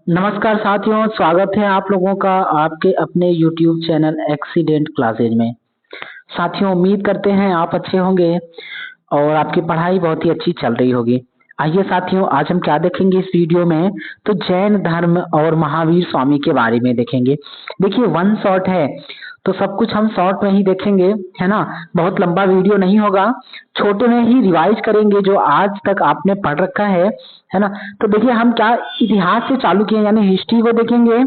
नमस्कार साथियों, स्वागत है आप लोगों का आपके अपने YouTube चैनल एक्सीडेंट क्लासेज में। साथियों, उम्मीद करते हैं आप अच्छे होंगे और आपकी पढ़ाई बहुत ही अच्छी चल रही होगी। आइए साथियों, आज हम क्या देखेंगे इस वीडियो में, तो जैन धर्म और महावीर स्वामी के बारे में देखेंगे। देखिए, वन शॉट है तो सब कुछ हम शॉर्ट में ही देखेंगे, है ना। बहुत लंबा वीडियो नहीं होगा, छोटे में ही रिवाइज करेंगे जो आज तक आपने पढ़ रखा है ना। तो देखिए, हम क्या इतिहास से चालू किए, यानी हिस्ट्री को देखेंगे,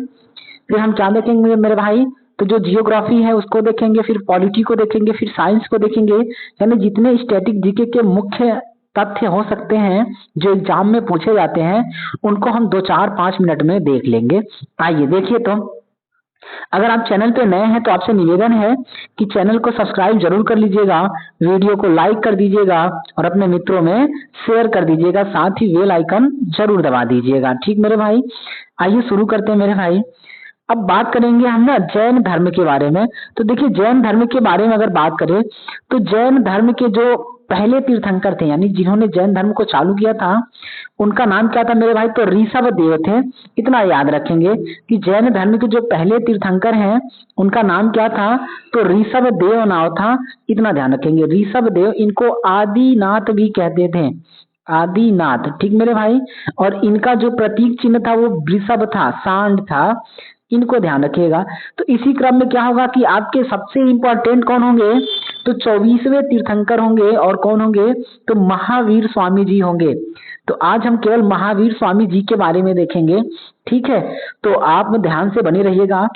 फिर हम क्या देखेंगे मेरे भाई, तो जो जियोग्राफी है उसको देखेंगे, फिर पॉलिटी को देखेंगे, फिर साइंस को देखेंगे। यानी जितने स्टैटिक जीके के मुख्य तथ्य हो सकते हैं जो एग्जाम में पूछे जाते हैं, उनको हम 2 4 5 मिनट में देख लेंगे। आइए देखिए, तो अगर आप चैनल पे नए हैं तो आपसे निवेदन है कि चैनल को सब्सक्राइब जरूर कर लीजिएगा, वीडियो को लाइक कर दीजिएगा और अपने मित्रों में शेयर कर दीजिएगा, साथ ही बेल आइकन जरूर दबा दीजिएगा। ठीक मेरे भाई, आइए शुरू करते हैं मेरे भाई। अब बात करेंगे हम ना जैन धर्म के बारे में। तो देखिए, जैन धर्म के बारे में अगर बात करें तो जैन धर्म के जो पहले तीर्थंकर थे, यानी जिन्होंने जैन धर्म को चालू किया था, उनका नाम क्या था मेरे भाई, तो ऋषभ देव थे। इतना याद रखेंगे कि जैन धर्म के जो पहले तीर्थंकर हैं उनका नाम क्या था, तो ऋषभ देव नाम था। इतना ध्यान रखेंगे, ऋषभ देव, इनको आदिनाथ भी कहते थे, आदिनाथ। ठीक मेरे भाई, और इनका जो प्रतीक चिन्ह था वो वृषभ था, सांड था। इनको ध्यान रखिएगा। तो इसी क्रम में क्या होगा कि आपके सबसे इंपॉर्टेंट कौन होंगे, तो 24वें तीर्थंकर होंगे, और कौन होंगे, तो महावीर स्वामी जी होंगे। तो आज हम केवल महावीर स्वामी जी के बारे में देखेंगे, ठीक है। तो आप ध्यान से बने रहिएगा।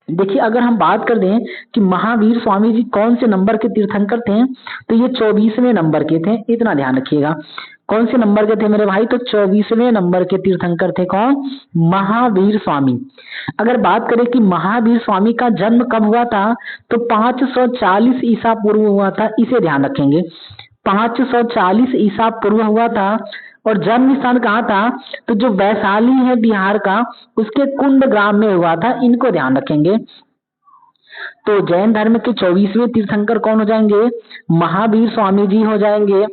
देखिए, अगर हम बात कर दें कि महावीर स्वामी जी कौन से नंबर के तीर्थंकर थे, तो ये 24वें नंबर के थे। इतना ध्यान रखिएगा, कौन से नंबर के थे मेरे भाई, तो 24वें नंबर के तीर्थंकर थे कौन, महावीर स्वामी। अगर बात करें कि महावीर स्वामी का जन्म कब हुआ था, तो 540 ईसा पूर्व हुआ था। इसे ध्यान रखेंगे, 540 ईसा पूर्व हुआ था। और जन्म स्थान कहाँ था, तो जो वैशाली है बिहार का, उसके कुंड ग्राम में हुआ था। इनको ध्यान रखेंगे। तो जैन धर्म के 24वें तीर्थंकर कौन हो जाएंगे, महावीर स्वामी जी हो जाएंगे।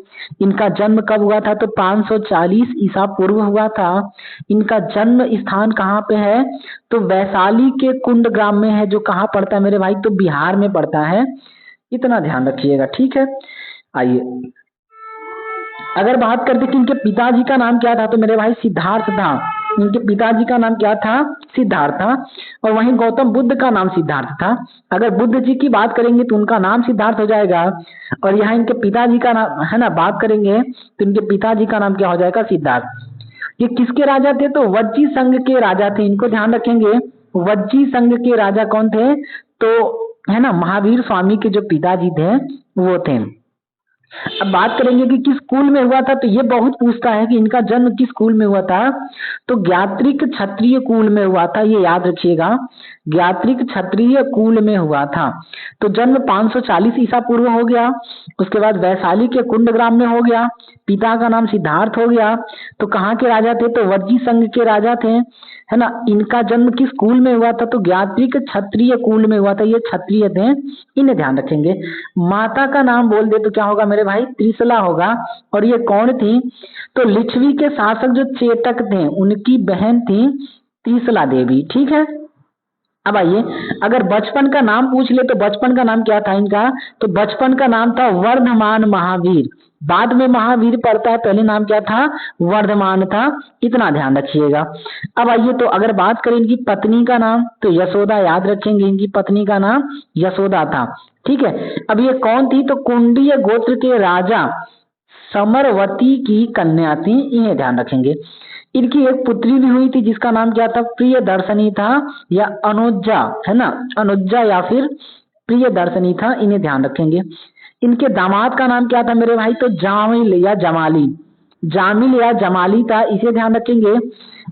इनका जन्म कब हुआ था, तो 540 ईसा पूर्व हुआ था। इनका जन्म स्थान कहाँ पे है, तो वैशाली के कुंड ग्राम में है, जो कहाँ पड़ता है मेरे भाई, तो बिहार में पड़ता है। इतना ध्यान रखिएगा, ठीक है। आइए, अगर बात करते कि इनके पिताजी का नाम क्या था, तो मेरे भाई सिद्धार्थ था। इनके पिताजी का नाम क्या था, सिद्धार्थ था। और वहीं गौतम बुद्ध का नाम सिद्धार्थ था। अगर बुद्ध जी की बात करेंगे तो उनका नाम सिद्धार्थ हो जाएगा, और यहाँ इनके पिताजी का नाम है ना, बात करेंगे तो इनके पिताजी का नाम क्या हो जाएगा, सिद्धार्थ। ये किसके राजा थे, तो वज्जी संघ के राजा थे। इनको ध्यान रखेंगे, वज्जी संघ के राजा कौन थे, तो है ना, महावीर स्वामी के जो पिताजी थे वो थे। अब बात करेंगे कि किस कुल में हुआ था, तो ये बहुत पूछता है कि इनका जन्म किस कुल में हुआ था, तो ज्ञात्रिक क्षत्रिय कुल में हुआ था। ये याद रखिएगा, ज्ञात्रिक क्षत्रिय कुल में हुआ था। तो जन्म 540 ईसा पूर्व हो गया। उसके बाद वैशाली के कुंड ग्राम में हो गया। पिता का नाम सिद्धार्थ हो गया। तो कहाँ के राजा थे, तो वज्जी संघ के राजा थे, है ना। इनका जन्म किस कुल में हुआ था, तो ज्ञात्रिक क्षत्रिय कुल में हुआ था। ये क्षत्रिय थे, इन्हें ध्यान रखेंगे। माता का नाम बोल दे तो क्या होगा मेरे भाई, त्रिशला होगा। और ये कौन थी, तो लिच्छवी के शासक जो चेतक थे उनकी बहन थी त्रिशला देवी, ठीक है। अब आइए, अगर बचपन का नाम पूछ ले तो बचपन का नाम क्या था इनका, तो बचपन का नाम था वर्धमान महावीर। बाद में महावीर पड़ता है, पहले नाम क्या था, वर्धमान था। इतना ध्यान रखिएगा। अब आइए, तो अगर बात करें इनकी पत्नी का नाम, तो यशोदा। याद रखेंगे, इनकी पत्नी का नाम यशोदा था, ठीक है। अब ये कौन थी, तो कुंडीय गोत्र के राजा समरवती की कन्या थी। इन्हें ध्यान रखेंगे। इनकी एक पुत्री भी हुई थी जिसका नाम क्या था, प्रिय दर्शनी था, या अनुज्जा, है ना, अनुज्जा या फिर प्रिय दर्शनी था। इन्हें ध्यान रखेंगे। इनके दामाद का नाम क्या था मेरे भाई, तो जामिल या जमाली, जामिल या जमाली था। इसे ध्यान रखेंगे।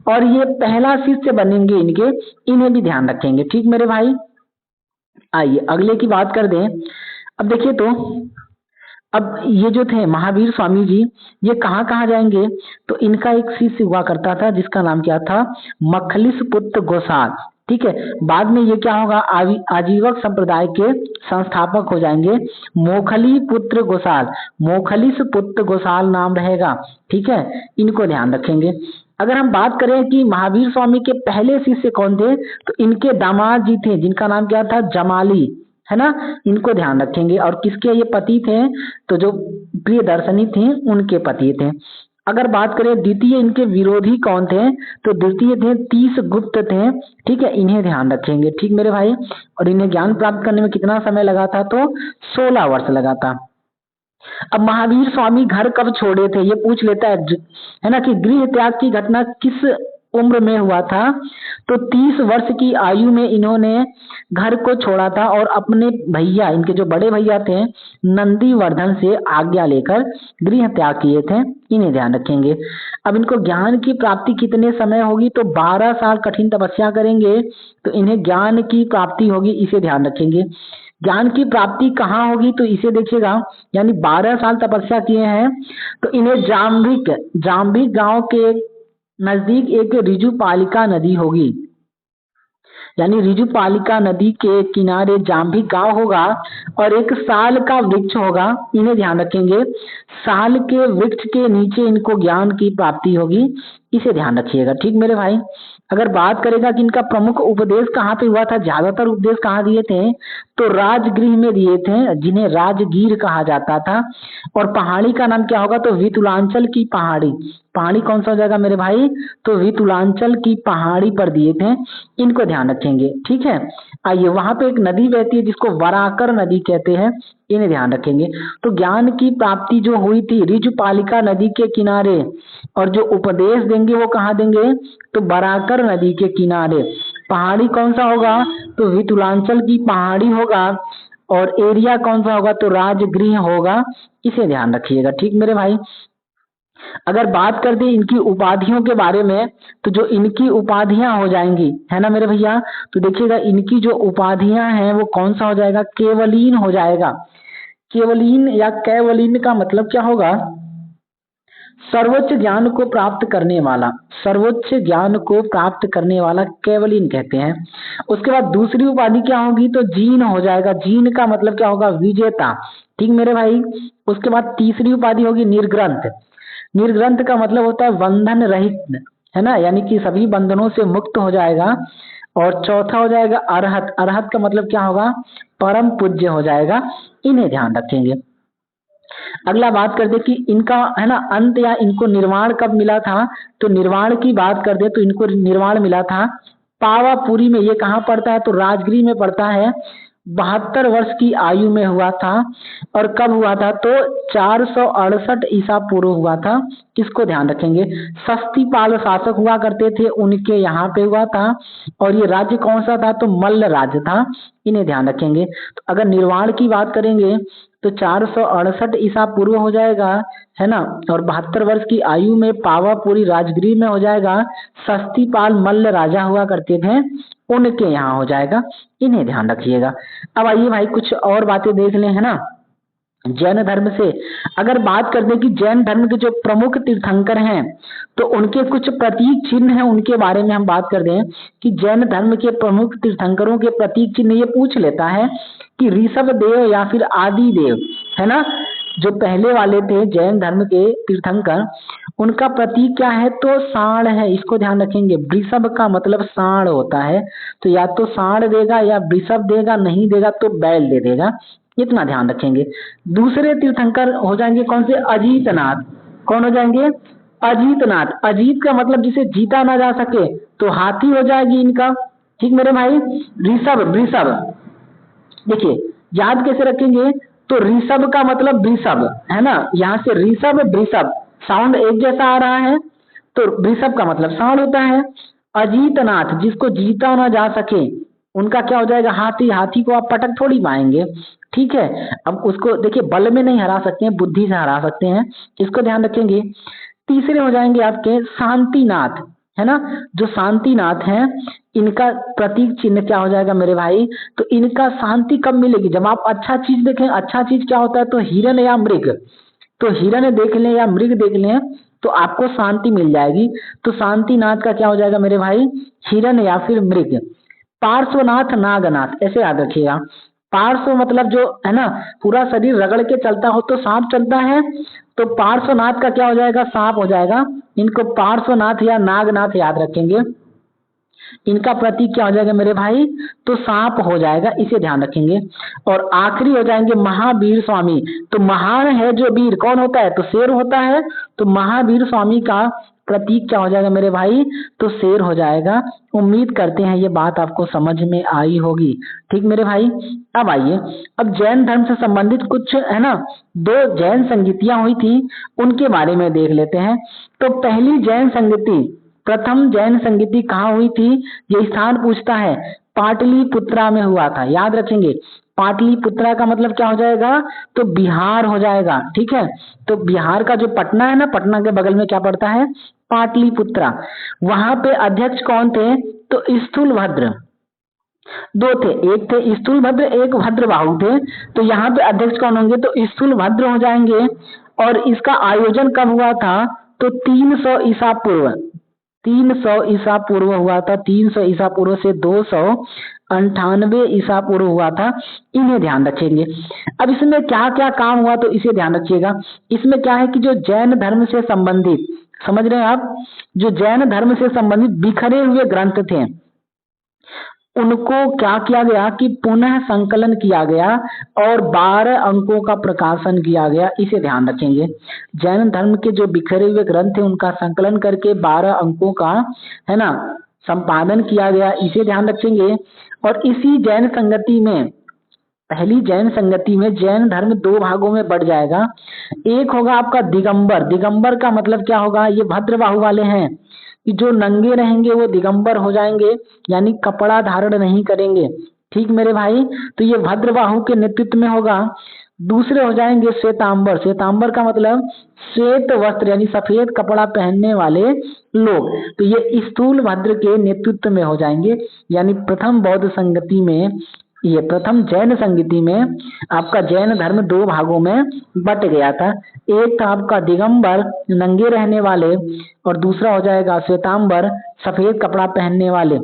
और ये पहला शिष्य बनेंगे इनके, इन्हें भी ध्यान रखेंगे, ठीक मेरे भाई। आइए अगले की बात कर दें। अब देखिए, तो अब ये जो थे महावीर स्वामी जी, ये कहाँ कहाँ जाएंगे, तो इनका एक शिष्य हुआ करता था जिसका नाम क्या था, मखलिस पुत्र गोसाल, ठीक है। बाद में ये क्या होगा, आजीवक संप्रदाय के संस्थापक हो जाएंगे, मोखली पुत्र गोसाल, मोखलिस पुत्र गोसाल नाम रहेगा, ठीक है। इनको ध्यान रखेंगे। अगर हम बात करें कि महावीर स्वामी के पहले शिष्य कौन थे, तो इनके दामाद जी थे जिनका नाम क्या था, जमाली, है ना, इनको ध्यान रखेंगे। और किसके ये पति थे, तो जो प्रियदर्शनी थी उनके पति थे। अगर बात करें द्वितीय इनके विरोधी कौन थे, तो द्वितीय थे तीस गुप्त थे, ठीक है, इन्हें ध्यान रखेंगे, ठीक मेरे भाई। और इन्हें ज्ञान प्राप्त करने में कितना समय लगा था, तो 16 वर्ष लगा था। अब महावीर स्वामी घर कब छोड़े थे, ये पूछ लेता है ना, कि गृह त्याग की घटना किस उम्र में हुआ था, तो 30 वर्ष की आयु में इन्होंने घर को छोड़ा था और अपने भैया, इनके जो बड़े भैया थे नंदीवर्धन से आज्ञा लेकर गृह त्याग किए थे, इन्हें ध्यान रखेंगे। अब इनको ज्ञान की प्राप्ति कितने समय होगी, तो 12 साल कठिन तपस्या करेंगे तो इन्हें ज्ञान की प्राप्ति होगी, इसे ध्यान रखेंगे। ज्ञान की प्राप्ति कहाँ होगी, तो इसे देखिएगा, यानी 12 साल तपस्या किए हैं तो इन्हें जाम्बिक गांव के नजदीक एक ऋजुपालिका नदी होगी, यानी ऋजुपालिका नदी के किनारे जाम्बिक गांव होगा और एक साल का वृक्ष होगा, इन्हें ध्यान रखेंगे। साल के वृक्ष के नीचे इनको ज्ञान की प्राप्ति होगी, इसे ध्यान रखिएगा, ठीक मेरे भाई। अगर बात करेगा कि इनका प्रमुख उपदेश कहाँ पे हुआ था, ज्यादातर उपदेश कहाँ दिए थे, तो राजगृह में दिए थे, जिन्हें राजगीर कहा जाता था। और पहाड़ी का नाम क्या होगा, तो वितुलांचल की पहाड़ी। पहाड़ी कौन सा हो जाएगा मेरे भाई, तो वितुलांचल की पहाड़ी पर दिए थे, इनको ध्यान रखेंगे, ठीक है। आइए, वहां पे एक नदी बहती है जिसको वराकर नदी कहते हैं, इन्हें ध्यान रखेंगे। तो ज्ञान की प्राप्ति जो हुई थी ऋजुपालिका नदी के किनारे, और जो उपदेश देंगे वो कहाँ देंगे, तो बराकर नदी के किनारे। पहाड़ी कौन सा होगा, तो वितुलांचल की पहाड़ी होगा। और एरिया कौन सा होगा, तो राजगृह होगा, इसे ध्यान रखिएगा, ठीक मेरे भाई। अगर बात कर दें इनकी उपाधियों के बारे में, तो जो इनकी उपाधियां हो जाएंगी, है ना मेरे भैया, तो देखिएगा इनकी जो उपाधियां हैं वो कौन सा हो जाएगा, केवलीन हो जाएगा। केवलीन या कैवलीन का मतलब क्या होगा, सर्वोच्च ज्ञान को प्राप्त करने वाला, सर्वोच्च ज्ञान को प्राप्त करने वाला केवलीन कहते हैं। उसके बाद दूसरी उपाधि क्या होगी, तो जीन हो जाएगा। जीन का मतलब क्या होगा, विजेता, ठीक मेरे भाई। उसके बाद तीसरी उपाधि होगी निर्ग्रंथ। निर्ग्रंथ का मतलब होता है बंधन रहित, है ना, यानी कि सभी बंधनों से मुक्त हो जाएगा। और चौथा हो जाएगा अरहत। अरहत का मतलब क्या होगा, परम पूज्य हो जाएगा, इन्हें ध्यान रखेंगे। अगला बात कर दे कि इनका, है ना, अंत या इनको निर्वाण कब मिला था, तो निर्वाण की बात कर दे तो इनको निर्वाण मिला था पावापुरी में। ये कहाँ पड़ता है, तो राजगीर में पड़ता है। 72 वर्ष की आयु में हुआ था। और कब हुआ था, तो 468 ईसा पूर्व हुआ था, इसको ध्यान रखेंगे। सस्तीपाल शासक हुआ करते थे, उनके यहाँ पे हुआ था। और ये राज्य कौन सा था, तो मल्ल राज्य था, इन्हें ध्यान रखेंगे। तो अगर निर्वाण की बात करेंगे तो 468 ईसा पूर्व हो जाएगा, है ना। और 72 वर्ष की आयु में पावापुरी राजगीर में हो जाएगा। सस्तीपाल मल्ल राजा हुआ करते थे, उनके यहाँ हो जाएगा, इन्हें ध्यान रखिएगा। अब आइए भाई कुछ और बातें देख लें, है ना। जैन धर्म से अगर बात कर दें कि जैन धर्म के जो प्रमुख तीर्थंकर हैं, तो उनके कुछ प्रतीक चिन्ह हैं, उनके बारे में हम बात कर दें कि जैन धर्म के प्रमुख तीर्थंकरों के प्रतीक चिन्ह। ये पूछ लेता है कि ऋषभ देव या फिर आदि देव, है ना, जो पहले वाले थे जैन धर्म के तीर्थंकर, उनका प्रतीक क्या है, तो सांड है, इसको ध्यान रखेंगे। वृषभ का मतलब सांड होता है, तो या तो सांड देगा या वृषभ देगा, नहीं देगा तो बैल दे देगा, इतना ध्यान रखेंगे। दूसरे तीर्थंकर हो जाएंगे कौन से, अजीतनाथ। कौन हो जाएंगे, अजीतनाथ। अजीत का मतलब जिसे जीता ना जा सके, तो हाथी हो जाएगी इनका, ठीक मेरे भाई। ऋषभ, वृषभ, देखिए याद कैसे रखेंगे, तो ऋषभ का मतलब वृषभ, है ना, यहाँ से ऋषभ वृषभ साउंड एक जैसा आ रहा है, तो वृषभ का मतलब सांड होता है। अजीतनाथ, जिसको जीता ना जा सके, उनका क्या हो जाएगा, हाथी। हाथी को आप पटक थोड़ी पाएंगे, ठीक है। अब उसको देखिए बल में नहीं हरा सकते हैं, बुद्धि से हरा सकते हैं, इसको ध्यान रखेंगे। तीसरे हो जाएंगे आपके शांतिनाथ, है ना। जो शांतिनाथ हैं, इनका प्रतीक चिन्ह क्या हो जाएगा मेरे भाई, तो इनका शांति कब मिलेगी, जब आप अच्छा चीज देखें। अच्छा चीज क्या होता है, तो हिरण या मृग। तो हिरण देख लें या मृग देख लें तो आपको शांति मिल जाएगी। तो शांतिनाथ का क्या हो जाएगा मेरे भाई, हिरण या फिर मृग। पार्श्वनाथ, नागनाथ, ऐसे याद रखिएगा। पार्श्व मतलब जो है ना पूरा शरीर रगड़ के चलता हो तो सांप चलता है, तो पार्श्वनाथ का क्या हो जाएगा, सांप हो जाएगा। इनको पार्श्वनाथ या नागनाथ याद रखेंगे। इनका प्रतीक क्या हो जाएगा मेरे भाई, तो सांप हो जाएगा, इसे ध्यान रखेंगे। और आखिरी हो जाएंगे महावीर स्वामी। तो महान है जो वीर कौन होता है, तो शेर होता है। तो महावीर स्वामी का प्रतीक क्या हो जाएगा मेरे भाई, तो शेर हो जाएगा। उम्मीद करते हैं ये बात आपको समझ में आई होगी। ठीक मेरे भाई, अब आइए, अब जैन धर्म से संबंधित कुछ है ना दो जैन संगीतियां हुई थी, उनके बारे में देख लेते हैं। तो पहली जैन संगीति, प्रथम जैन संगीति कहाँ हुई थी, ये स्थान पूछता है, पाटलिपुत्रा में हुआ था, याद रखेंगे। पाटलिपुत्रा का मतलब क्या हो जाएगा, तो बिहार हो जाएगा। ठीक है, तो बिहार का जो पटना है ना, पटना के बगल में क्या पड़ता है, पाटलिपुत्रा। वहां पे अध्यक्ष कौन थे, तो स्थूलभद्र। दो थे, एक थे स्थूलभद्र, एक भद्रबाहु थे। तो यहाँ पे अध्यक्ष कौन होंगे, तो स्थूलभद्र हो जाएंगे। और इसका आयोजन कब हुआ था, तो 300 ईसा पूर्व, 300 ईसा पूर्व हुआ था। 300 ईसा पूर्व से 298 ईसा पूर्व हुआ था। इन्हें ध्यान रखेंगे। अब इसमें क्या क्या काम हुआ, तो इसे ध्यान रखिएगा। इसमें क्या है कि जो जैन धर्म से संबंधित, समझ रहे हैं आप, जो जैन धर्म से संबंधित बिखरे हुए ग्रंथ थे, उनको क्या किया गया कि पुनः संकलन किया गया और 12 अंकों का प्रकाशन किया गया, इसे ध्यान रखेंगे। जैन धर्म के जो बिखरे हुए ग्रंथ थे उनका संकलन करके 12 अंकों का है ना संपादन किया गया, इसे ध्यान रखेंगे। और इसी जैन संगति में, पहली जैन संगति में जैन धर्म दो भागों में बढ़ जाएगा। एक होगा आपका दिगंबर। दिगंबर का मतलब क्या होगा, ये भद्रबाहु वाले हैं कि जो नंगे रहेंगे वो दिगंबर हो जाएंगे, यानी कपड़ा धारण नहीं करेंगे। ठीक मेरे भाई, तो ये भद्रबाहु के नेतृत्व में होगा। दूसरे हो जाएंगे श्वेतांबर। श्वेतांबर का मतलब श्वेत वस्त्र यानी सफेद कपड़ा पहनने वाले लोग, तो ये स्थूल भद्र के नेतृत्व में हो जाएंगे। यानी प्रथम बौद्ध संगति में, ये प्रथम जैन संगति में आपका जैन धर्म दो भागों में बट गया था। एक था आपका दिगंबर नंगे रहने वाले, और दूसरा हो जाएगा श्वेतांबर सफेद कपड़ा पहनने वाले।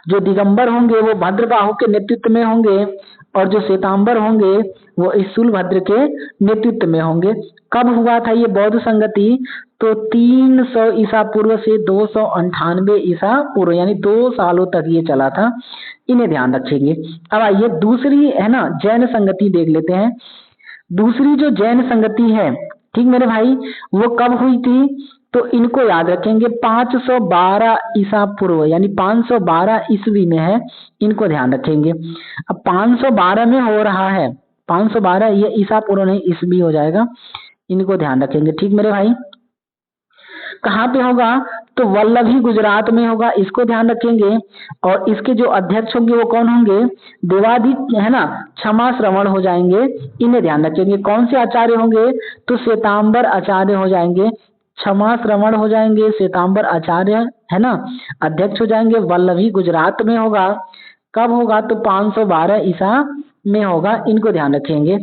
जो दिगंबर होंगे वो भद्रबाहु के नेतृत्व में होंगे, और जो श्वेतांबर होंगे वो स्थूलभद्र के नेतृत्व में होंगे। कब हुआ था ये बौद्ध संगति, तो 300 ईसा पूर्व से 298 ईसा पूर्व, यानी 2 सालों तक ये चला था। इन्हें ध्यान रखेंगे। अब आइए दूसरी है ना जैन संगति देख लेते हैं। दूसरी जो जैन संगति है, ठीक मेरे भाई, वो कब हुई थी, तो इनको याद रखेंगे 512 ईसा पूर्व, यानी 512 ईस्वी में है, इनको ध्यान रखेंगे। अब 512 में हो रहा है, 512 ये ईसा पूर्व नहीं ईस्वी हो जाएगा, इनको ध्यान रखेंगे। ठीक मेरे भाई, कहाँ पे होगा, तो वल्लभी गुजरात में होगा, इसको ध्यान रखेंगे। और इसके जो अध्यक्ष होंगे वो कौन होंगे, देवाधिक है ना क्षमा श्रवण हो जाएंगे, इन्हें ध्यान रखेंगे। कौन से आचार्य होंगे, तो श्वेतांबर आचार्य हो जाएंगे, क्षमा श्रवण हो जाएंगे, श्वेतांबर आचार्य है ना अध्यक्ष हो जाएंगे। वल्लभी गुजरात में होगा, कब होगा, तो 512 ईसा में होगा, इनको ध्यान रखेंगे।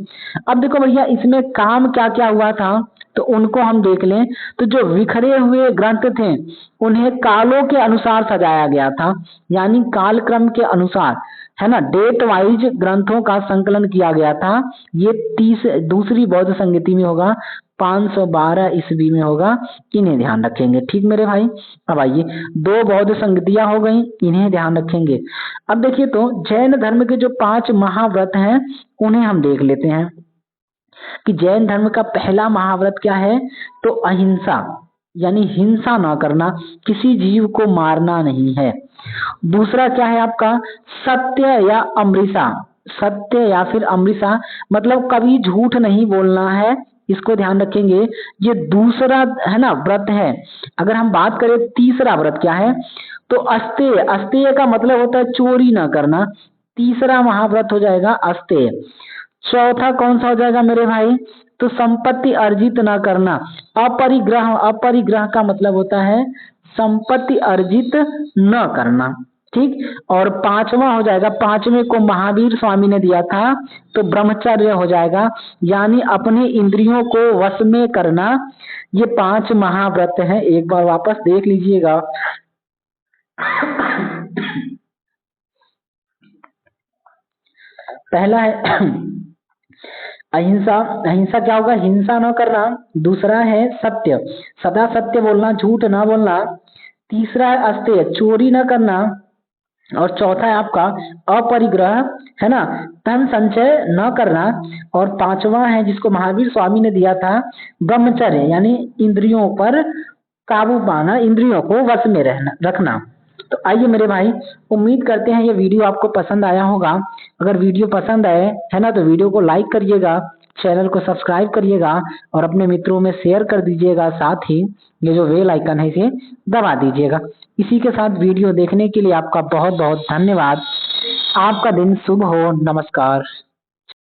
अब देखो भैया इसमें काम क्या क्या हुआ था, तो उनको हम देख लें। तो जो बिखरे हुए ग्रंथ थे उन्हें कालों के अनुसार सजाया गया था, यानी कालक्रम के अनुसार है ना डेट वाइज ग्रंथों का संकलन किया गया था। ये दूसरी बौद्ध संगति में होगा, 512 ईस्वी में होगा, इन्हें ध्यान रखेंगे। ठीक मेरे भाई, अब आइए दो बौद्ध संगतियां हो गई, इन्हें ध्यान रखेंगे। अब देखिए तो जैन धर्म के जो 5 महाव्रत हैं उन्हें हम देख लेते हैं कि जैन धर्म का पहला महाव्रत क्या है, तो अहिंसा, यानी हिंसा ना करना, किसी जीव को मारना नहीं है। दूसरा क्या है आपका, सत्य या अमृषा, सत्य या फिर अमृषा मतलब कभी झूठ नहीं बोलना है, इसको ध्यान रखेंगे। ये दूसरा है ना व्रत है। अगर हम बात करें तीसरा व्रत क्या है, तो अस्तेय। अस्तेय का मतलब होता है चोरी ना करना, तीसरा महाव्रत हो जाएगा अस्तेय। चौथा कौन सा हो जाएगा मेरे भाई, तो संपत्ति अर्जित न करना, अपरिग्रह। अपरिग्रह का मतलब होता है संपत्ति अर्जित न करना। ठीक, और पांचवा हो जाएगा, पांचवें को महावीर स्वामी ने दिया था, तो ब्रह्मचर्य हो जाएगा, यानी अपने इंद्रियों को वश में करना। ये 5 महाव्रत हैं, एक बार वापस देख लीजिएगा। पहला है अहिंसा। अहिंसा क्या होगा? हिंसा न करना। दूसरा है सत्य, सदा सत्य बोलना, झूठ ना बोलना। तीसरा है अस्तेय, चोरी न करना। और चौथा है आपका अपरिग्रह, है ना, धन संचय न करना। और पांचवा है जिसको महावीर स्वामी ने दिया था, ब्रह्मचर्य, यानी इंद्रियों पर काबू पाना, इंद्रियों को वश में रहना रखना। तो आइए मेरे भाई, उम्मीद करते हैं ये वीडियो आपको पसंद आया होगा। अगर वीडियो पसंद आए है ना तो वीडियो को लाइक करिएगा, चैनल को सब्सक्राइब करिएगा और अपने मित्रों में शेयर कर दीजिएगा। साथ ही ये जो बेल आइकन है इसे दबा दीजिएगा। इसी के साथ वीडियो देखने के लिए आपका बहुत बहुत धन्यवाद। आपका दिन शुभ हो। नमस्कार।